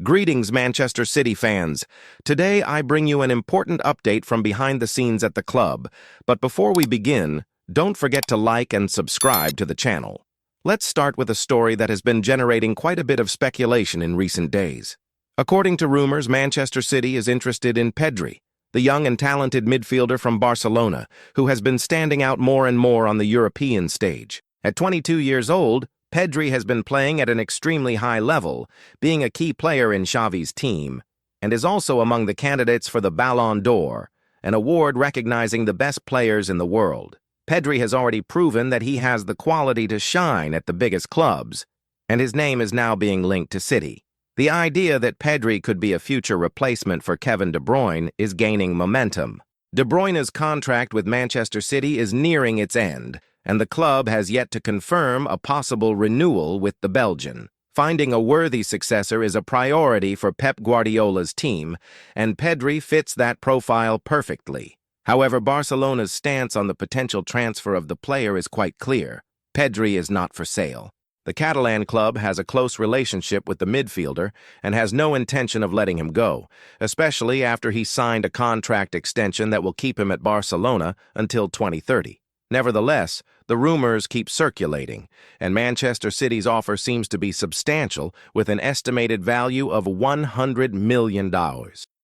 Greetings, Manchester City fans. Today I bring you an important update from behind the scenes at the club. But before we begin, don't forget to like and subscribe to the channel. Let's start with a story that has been generating quite a bit of speculation in recent days. According to rumors, Manchester City is interested in Pedri, the young and talented midfielder from Barcelona, who has been standing out more and more on the European stage. At 22 years old, Pedri has been playing at an extremely high level, being a key player in Xavi's team, and is also among the candidates for the Ballon d'Or, an award recognizing the best players in the world. Pedri has already proven that he has the quality to shine at the biggest clubs, and his name is now being linked to City. The idea that Pedri could be a future replacement for Kevin De Bruyne is gaining momentum. De Bruyne's contract with Manchester City is nearing its end, and the club has yet to confirm a possible renewal with the Belgian. Finding a worthy successor is a priority for Pep Guardiola's team, and Pedri fits that profile perfectly. However, Barcelona's stance on the potential transfer of the player is quite clear. Pedri is not for sale. The Catalan club has a close relationship with the midfielder and has no intention of letting him go, especially after he signed a contract extension that will keep him at Barcelona until 2030. Nevertheless, the rumors keep circulating, and Manchester City's offer seems to be substantial, with an estimated value of $100 million.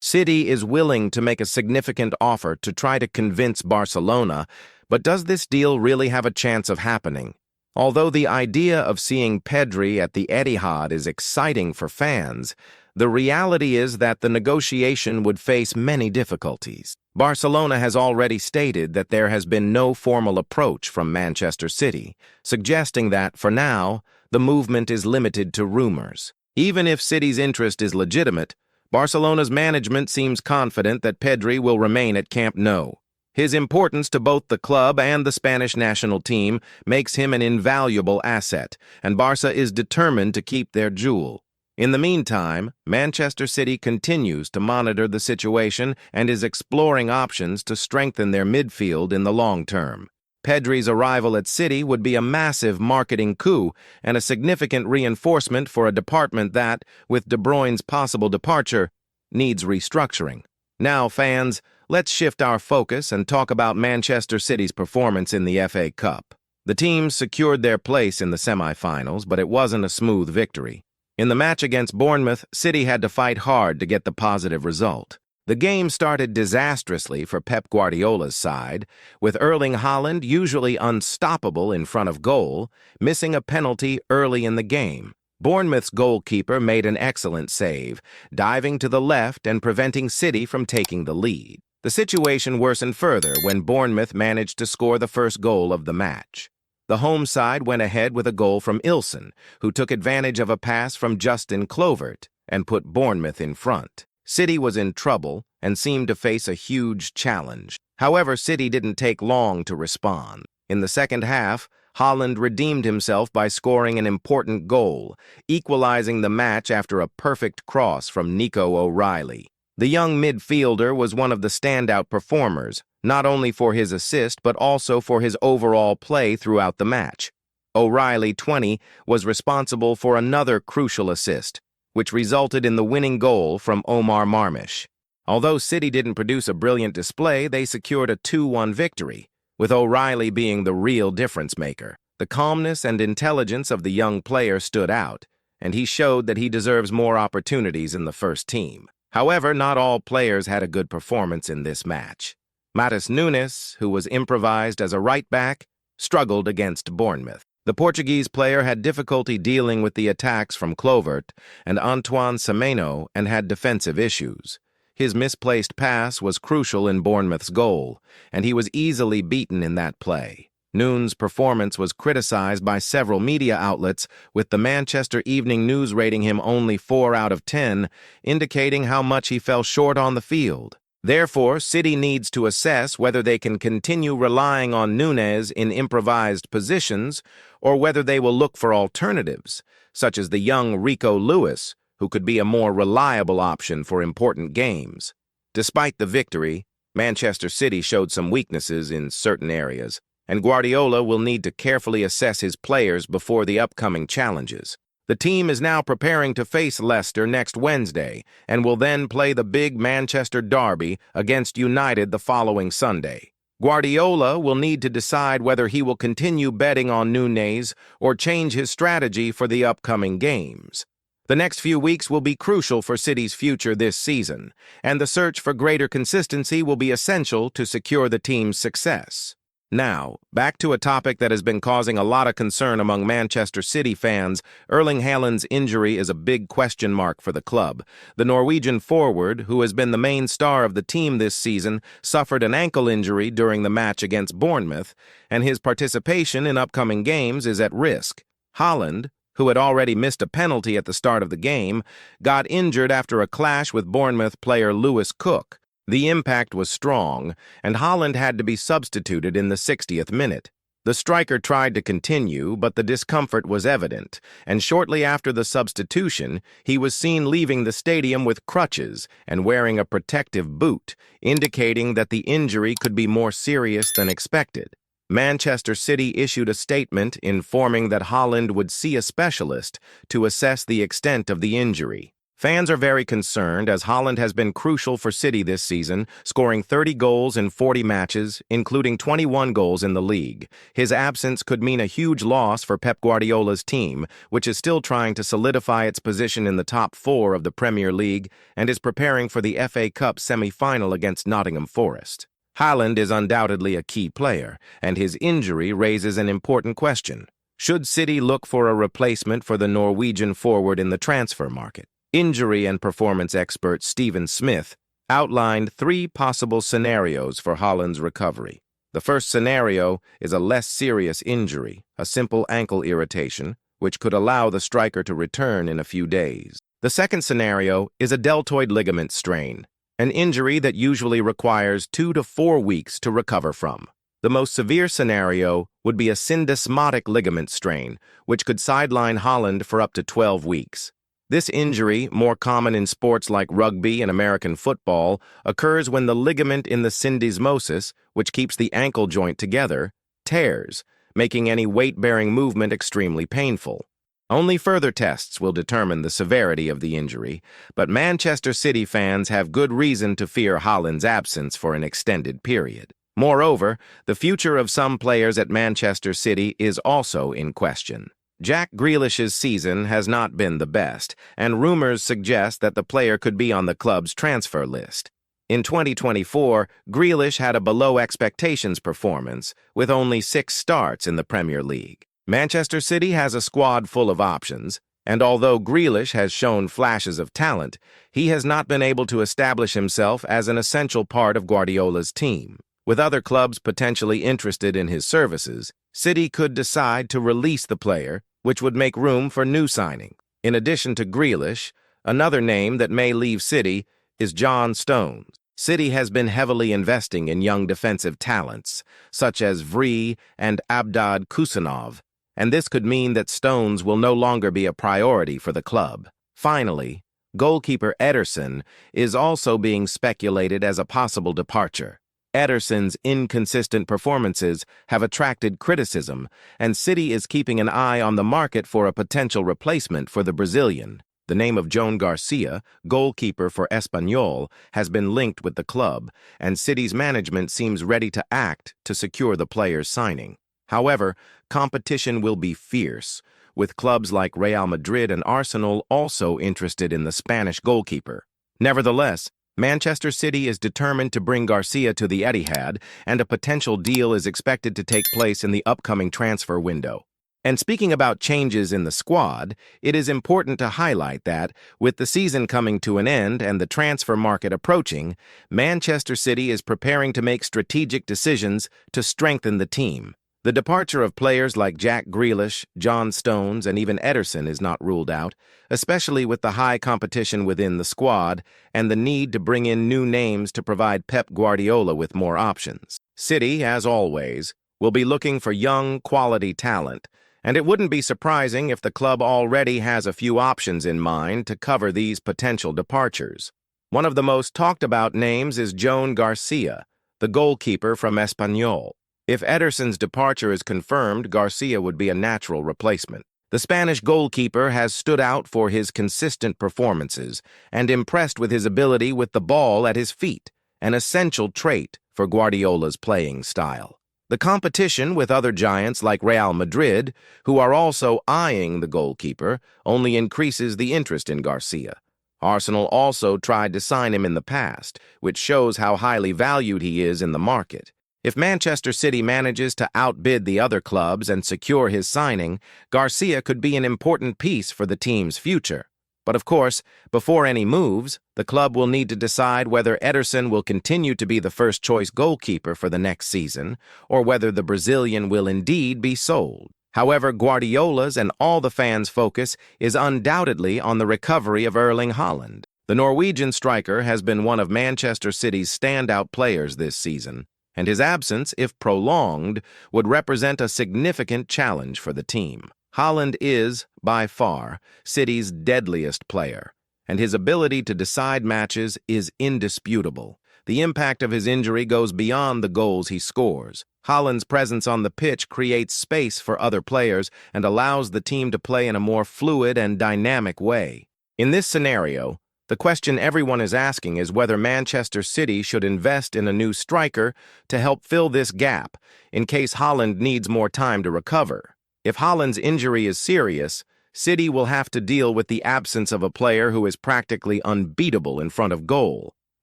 City is willing to make a significant offer to try to convince Barcelona, but does this deal really have a chance of happening? Although the idea of seeing Pedri at the Etihad is exciting for fans, the reality is that the negotiation would face many difficulties. Barcelona has already stated that there has been no formal approach from Manchester City, suggesting that, for now, the movement is limited to rumors. Even if City's interest is legitimate, Barcelona's management seems confident that Pedri will remain at Camp Nou. His importance to both the club and the Spanish national team makes him an invaluable asset, and Barca is determined to keep their jewel. In the meantime, Manchester City continues to monitor the situation and is exploring options to strengthen their midfield in the long term. Pedri's arrival at City would be a massive marketing coup and a significant reinforcement for a department that, with De Bruyne's possible departure, needs restructuring. Now, fans, let's shift our focus and talk about Manchester City's performance in the FA Cup. The team secured their place in the semi-finals, but it wasn't a smooth victory. In the match against Bournemouth, City had to fight hard to get the positive result. The game started disastrously for Pep Guardiola's side, with Erling Haaland, usually unstoppable in front of goal, missing a penalty early in the game. Bournemouth's goalkeeper made an excellent save, diving to the left and preventing City from taking the lead. The situation worsened further when Bournemouth managed to score the first goal of the match. The home side went ahead with a goal from Ilson, who took advantage of a pass from Justin Kluivert and put Bournemouth in front. City was in trouble and seemed to face a huge challenge. However, City didn't take long to respond. In the second half, Haaland redeemed himself by scoring an important goal, equalizing the match after a perfect cross from Nico O'Reilly. The young midfielder was one of the standout performers, not only for his assist but also for his overall play throughout the match. O'Reilly, 20, was responsible for another crucial assist, which resulted in the winning goal from Omar Marmish. Although City didn't produce a brilliant display, they secured a 2-1 victory, with O'Reilly being the real difference-maker. The calmness and intelligence of the young player stood out, and he showed that he deserves more opportunities in the first team. However, not all players had a good performance in this match. Matheus Nunes, who was improvised as a right-back, struggled against Bournemouth. The Portuguese player had difficulty dealing with the attacks from Kluivert and Antoine Semenyo and had defensive issues. His misplaced pass was crucial in Bournemouth's goal, and he was easily beaten in that play. Nunes' performance was criticized by several media outlets, with the Manchester Evening News rating him only 4 out of 10, indicating how much he fell short on the field. Therefore, City needs to assess whether they can continue relying on Nunes in improvised positions or whether they will look for alternatives, such as the young Rico Lewis, who could be a more reliable option for important games. Despite the victory, Manchester City showed some weaknesses in certain areas, and Guardiola will need to carefully assess his players before the upcoming challenges. The team is now preparing to face Leicester next Wednesday and will then play the big Manchester derby against United the following Sunday. Guardiola will need to decide whether he will continue betting on Núñez or change his strategy for the upcoming games. The next few weeks will be crucial for City's future this season, and the search for greater consistency will be essential to secure the team's success. Now, back to a topic that has been causing a lot of concern among Manchester City fans. Erling Haaland's injury is a big question mark for the club. The Norwegian forward, who has been the main star of the team this season, suffered an ankle injury during the match against Bournemouth, and his participation in upcoming games is at risk. Haaland, who had already missed a penalty at the start of the game, got injured after a clash with Bournemouth player Lewis Cook. The impact was strong, and Haaland had to be substituted in the 60th minute. The striker tried to continue, but the discomfort was evident, and shortly after the substitution, he was seen leaving the stadium with crutches and wearing a protective boot, indicating that the injury could be more serious than expected. Manchester City issued a statement informing that Haaland would see a specialist to assess the extent of the injury. Fans are very concerned as Haaland has been crucial for City this season, scoring 30 goals in 40 matches, including 21 goals in the league. His absence could mean a huge loss for Pep Guardiola's team, which is still trying to solidify its position in the top 4 of the Premier League and is preparing for the FA Cup semi-final against Nottingham Forest. Haaland is undoubtedly a key player, and his injury raises an important question. Should City look for a replacement for the Norwegian forward in the transfer market? Injury and performance expert Stephen Smith outlined 3 possible scenarios for Haaland's recovery. The first scenario is a less serious injury, a simple ankle irritation, which could allow the striker to return in a few days. The second scenario is a deltoid ligament strain, an injury that usually requires 2 to 4 weeks to recover from. The most severe scenario would be a syndesmotic ligament strain, which could sideline Haaland for up to 12 weeks. This injury, more common in sports like rugby and American football, occurs when the ligament in the syndesmosis, which keeps the ankle joint together, tears, making any weight-bearing movement extremely painful. Only further tests will determine the severity of the injury, but Manchester City fans have good reason to fear Haaland's absence for an extended period. Moreover, the future of some players at Manchester City is also in question. Jack Grealish's season has not been the best, and rumors suggest that the player could be on the club's transfer list. In 2024, Grealish had a below-expectations performance, with only 6 starts in the Premier League. Manchester City has a squad full of options, and although Grealish has shown flashes of talent, he has not been able to establish himself as an essential part of Guardiola's team. With other clubs potentially interested in his services, City could decide to release the player, which would make room for new signing. In addition to Grealish, another name that may leave City is John Stones. City has been heavily investing in young defensive talents, such as Vri and Abdad Kusanov, and this could mean that Stones will no longer be a priority for the club. Finally, goalkeeper Ederson is also being speculated as a possible departure. Ederson's inconsistent performances have attracted criticism, and City is keeping an eye on the market for a potential replacement for the Brazilian. The name of João Garcia, goalkeeper for Espanyol, has been linked with the club, and City's management seems ready to act to secure the player's signing. However, competition will be fierce, with clubs like Real Madrid and Arsenal also interested in the Spanish goalkeeper. Nevertheless, Manchester City is determined to bring Garcia to the Etihad, and a potential deal is expected to take place in the upcoming transfer window. And speaking about changes in the squad, it is important to highlight that, with the season coming to an end and the transfer market approaching, Manchester City is preparing to make strategic decisions to strengthen the team. The departure of players like Jack Grealish, John Stones, and even Ederson is not ruled out, especially with the high competition within the squad and the need to bring in new names to provide Pep Guardiola with more options. City, as always, will be looking for young, quality talent, and it wouldn't be surprising if the club already has a few options in mind to cover these potential departures. One of the most talked about names is João Garcia, the goalkeeper from Espanyol. If Ederson's departure is confirmed, Garcia would be a natural replacement. The Spanish goalkeeper has stood out for his consistent performances and impressed with his ability with the ball at his feet, an essential trait for Guardiola's playing style. The competition with other giants like Real Madrid, who are also eyeing the goalkeeper, only increases the interest in Garcia. Arsenal also tried to sign him in the past, which shows how highly valued he is in the market. If Manchester City manages to outbid the other clubs and secure his signing, Garcia could be an important piece for the team's future. But of course, before any moves, the club will need to decide whether Ederson will continue to be the first-choice goalkeeper for the next season, or whether the Brazilian will indeed be sold. However, Guardiola's and all the fans' focus is undoubtedly on the recovery of Erling Haaland. The Norwegian striker has been one of Manchester City's standout players this season, and his absence, if prolonged, would represent a significant challenge for the team. Haaland is, by far, City's deadliest player, and his ability to decide matches is indisputable. The impact of his injury goes beyond the goals he scores. Haaland's presence on the pitch creates space for other players and allows the team to play in a more fluid and dynamic way. In this scenario, the question everyone is asking is whether Manchester City should invest in a new striker to help fill this gap in case Haaland needs more time to recover. If Haaland's injury is serious, City will have to deal with the absence of a player who is practically unbeatable in front of goal.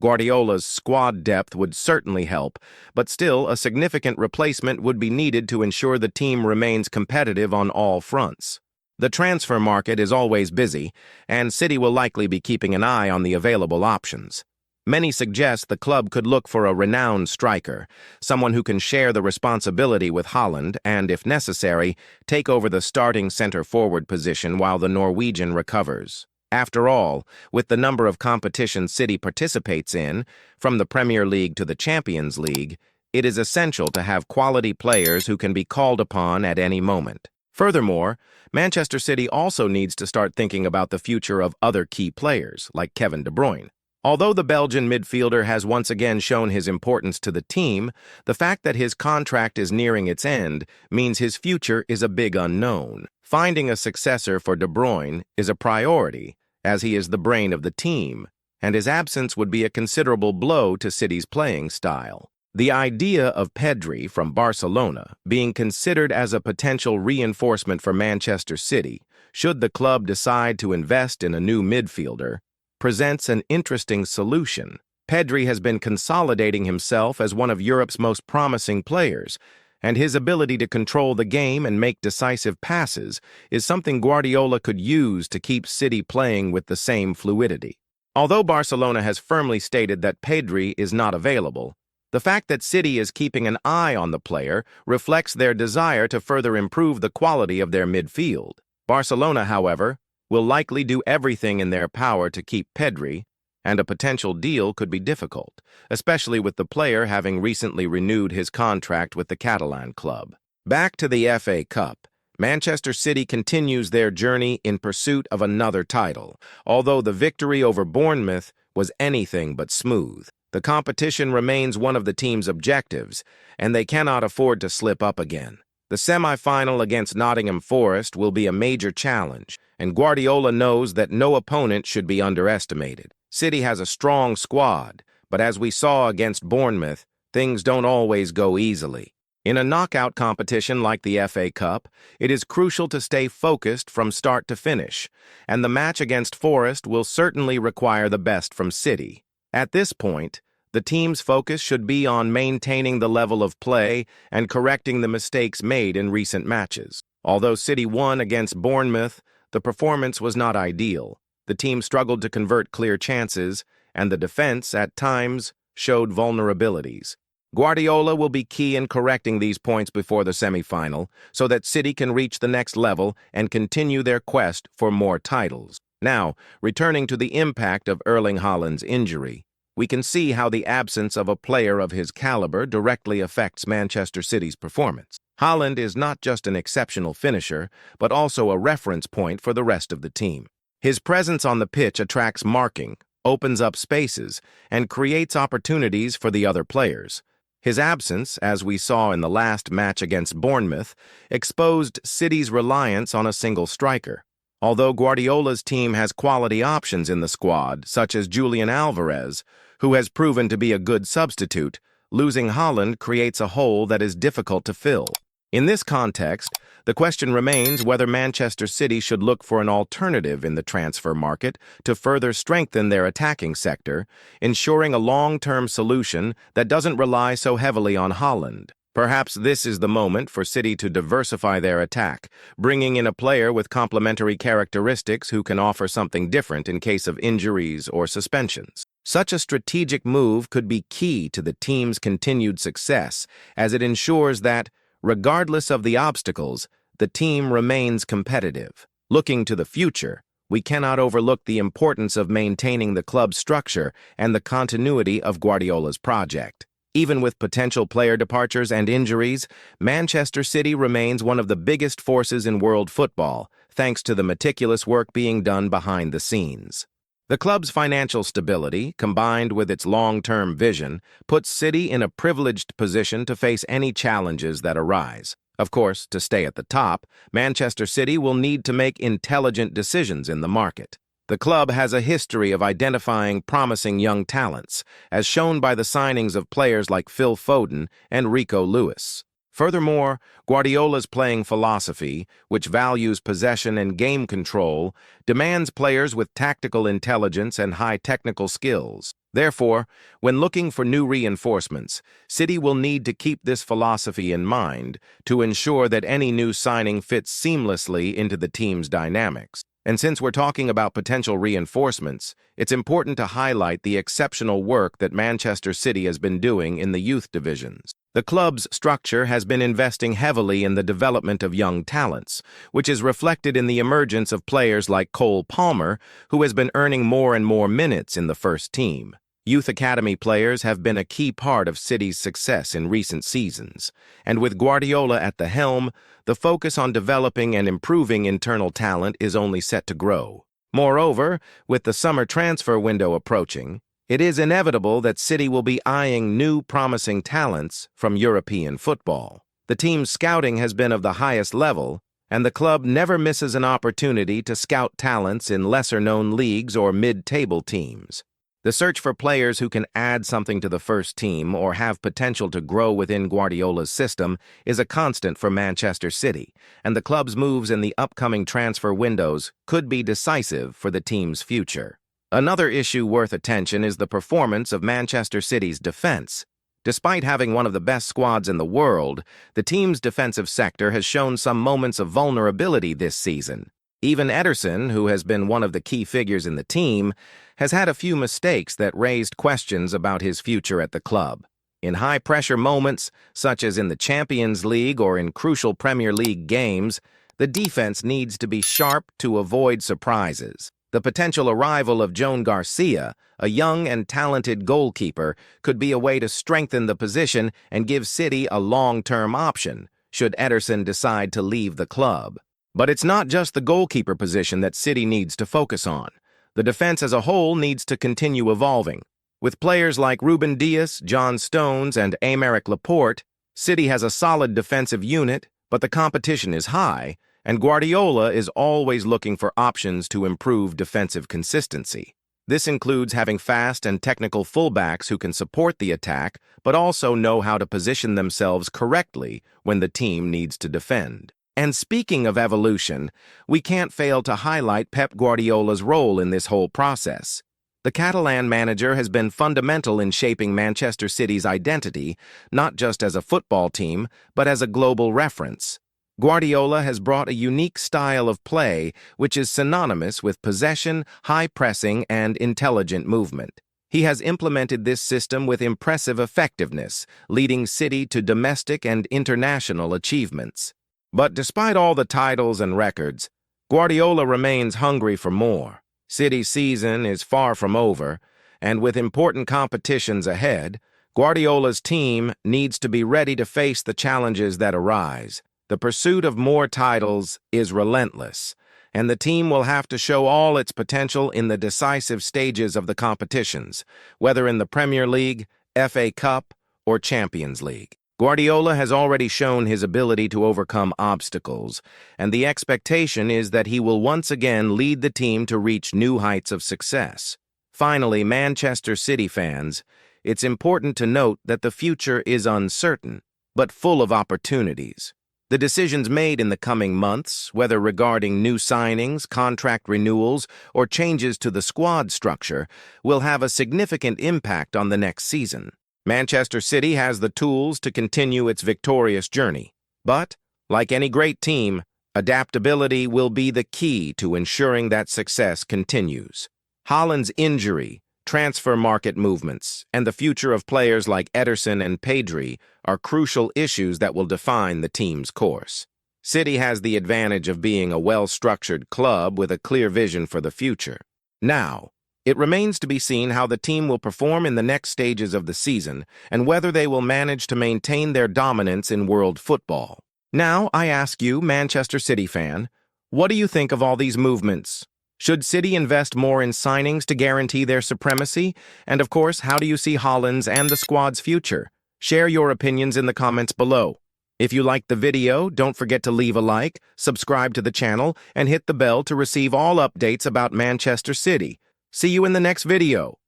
Guardiola's squad depth would certainly help, but still a significant replacement would be needed to ensure the team remains competitive on all fronts. The transfer market is always busy, and City will likely be keeping an eye on the available options. Many suggest the club could look for a renowned striker, someone who can share the responsibility with Haaland and, if necessary, take over the starting center-forward position while the Norwegian recovers. After all, with the number of competitions City participates in, from the Premier League to the Champions League, it is essential to have quality players who can be called upon at any moment. Furthermore, Manchester City also needs to start thinking about the future of other key players, like Kevin De Bruyne. Although the Belgian midfielder has once again shown his importance to the team, the fact that his contract is nearing its end means his future is a big unknown. Finding a successor for De Bruyne is a priority, as he is the brain of the team, and his absence would be a considerable blow to City's playing style. The idea of Pedri from Barcelona being considered as a potential reinforcement for Manchester City, should the club decide to invest in a new midfielder, presents an interesting solution. Pedri has been consolidating himself as one of Europe's most promising players, and his ability to control the game and make decisive passes is something Guardiola could use to keep City playing with the same fluidity. Although Barcelona has firmly stated that Pedri is not available, the fact that City is keeping an eye on the player reflects their desire to further improve the quality of their midfield. Barcelona, however, will likely do everything in their power to keep Pedri, and a potential deal could be difficult, especially with the player having recently renewed his contract with the Catalan club. Back to the FA Cup, Manchester City continues their journey in pursuit of another title, although the victory over Bournemouth was anything but smooth. The competition remains one of the team's objectives, and they cannot afford to slip up again. The semi-final against Nottingham Forest will be a major challenge, and Guardiola knows that no opponent should be underestimated. City has a strong squad, but as we saw against Bournemouth, things don't always go easily. In a knockout competition like the FA Cup, it is crucial to stay focused from start to finish, and the match against Forest will certainly require the best from City. At this point, the team's focus should be on maintaining the level of play and correcting the mistakes made in recent matches. Although City won against Bournemouth, the performance was not ideal. The team struggled to convert clear chances, and the defense, at times, showed vulnerabilities. Guardiola will be key in correcting these points before the semi-final, so that City can reach the next level and continue their quest for more titles. Now, returning to the impact of Erling Haaland's injury, we can see how the absence of a player of his caliber directly affects Manchester City's performance. Haaland is not just an exceptional finisher, but also a reference point for the rest of the team. His presence on the pitch attracts marking, opens up spaces, and creates opportunities for the other players. His absence, as we saw in the last match against Bournemouth, exposed City's reliance on a single striker. Although Guardiola's team has quality options in the squad, such as Julian Alvarez, who has proven to be a good substitute, losing Haaland creates a hole that is difficult to fill. In this context, the question remains whether Manchester City should look for an alternative in the transfer market to further strengthen their attacking sector, ensuring a long-term solution that doesn't rely so heavily on Haaland. Perhaps this is the moment for City to diversify their attack, bringing in a player with complementary characteristics who can offer something different in case of injuries or suspensions. Such a strategic move could be key to the team's continued success, as it ensures that, regardless of the obstacles, the team remains competitive. Looking to the future, we cannot overlook the importance of maintaining the club's structure and the continuity of Guardiola's project. Even with potential player departures and injuries, Manchester City remains one of the biggest forces in world football, thanks to the meticulous work being done behind the scenes. The club's financial stability, combined with its long-term vision, puts City in a privileged position to face any challenges that arise. Of course, to stay at the top, Manchester City will need to make intelligent decisions in the market. The club has a history of identifying promising young talents, as shown by the signings of players like Phil Foden and Rico Lewis. Furthermore, Guardiola's playing philosophy, which values possession and game control, demands players with tactical intelligence and high technical skills. Therefore, when looking for new reinforcements, City will need to keep this philosophy in mind to ensure that any new signing fits seamlessly into the team's dynamics. And since we're talking about potential reinforcements, it's important to highlight the exceptional work that Manchester City has been doing in the youth divisions. The club's structure has been investing heavily in the development of young talents, which is reflected in the emergence of players like Cole Palmer, who has been earning more and more minutes in the first team. Youth academy players have been a key part of City's success in recent seasons, and with Guardiola at the helm, the focus on developing and improving internal talent is only set to grow. Moreover, with the summer transfer window approaching, it is inevitable that City will be eyeing new promising talents from European football. The team's scouting has been of the highest level, and the club never misses an opportunity to scout talents in lesser-known leagues or mid-table teams. The search for players who can add something to the first team or have potential to grow within Guardiola's system is a constant for Manchester City, and the club's moves in the upcoming transfer windows could be decisive for the team's future. Another issue worth attention is the performance of Manchester City's defense. Despite having one of the best squads in the world, the team's defensive sector has shown some moments of vulnerability this season. Even Ederson, who has been one of the key figures in the team, has had a few mistakes that raised questions about his future at the club. In high-pressure moments, such as in the Champions League or in crucial Premier League games, the defense needs to be sharp to avoid surprises. The potential arrival of Joan Garcia, a young and talented goalkeeper, could be a way to strengthen the position and give City a long-term option, should Ederson decide to leave the club. But it's not just the goalkeeper position that City needs to focus on. The defense as a whole needs to continue evolving. With players like Ruben Dias, John Stones, and Aymeric Laporte, City has a solid defensive unit, but the competition is high, and Guardiola is always looking for options to improve defensive consistency. This includes having fast and technical fullbacks who can support the attack, but also know how to position themselves correctly when the team needs to defend. And speaking of evolution, we can't fail to highlight Pep Guardiola's role in this whole process. The Catalan manager has been fundamental in shaping Manchester City's identity, not just as a football team, but as a global reference. Guardiola has brought a unique style of play, which is synonymous with possession, high pressing, and intelligent movement. He has implemented this system with impressive effectiveness, leading City to domestic and international achievements. But despite all the titles and records, Guardiola remains hungry for more. City's season is far from over, and with important competitions ahead, Guardiola's team needs to be ready to face the challenges that arise. The pursuit of more titles is relentless, and the team will have to show all its potential in the decisive stages of the competitions, whether in the Premier League, FA Cup, or Champions League. Guardiola has already shown his ability to overcome obstacles, and the expectation is that he will once again lead the team to reach new heights of success. Finally, Manchester City fans, it's important to note that the future is uncertain, but full of opportunities. The decisions made in the coming months, whether regarding new signings, contract renewals, or changes to the squad structure, will have a significant impact on the next season. Manchester City has the tools to continue its victorious journey. But, like any great team, adaptability will be the key to ensuring that success continues. Haaland's injury, transfer market movements, and the future of players like Ederson and Pedri are crucial issues that will define the team's course. City has the advantage of being a well-structured club with a clear vision for the future. Now, it remains to be seen how the team will perform in the next stages of the season and whether they will manage to maintain their dominance in world football. Now, I ask you, Manchester City fan, what do you think of all these movements? Should City invest more in signings to guarantee their supremacy? And of course, how do you see Haaland's and the squad's future? Share your opinions in the comments below. If you liked the video, don't forget to leave a like, subscribe to the channel, and hit the bell to receive all updates about Manchester City. See you in the next video.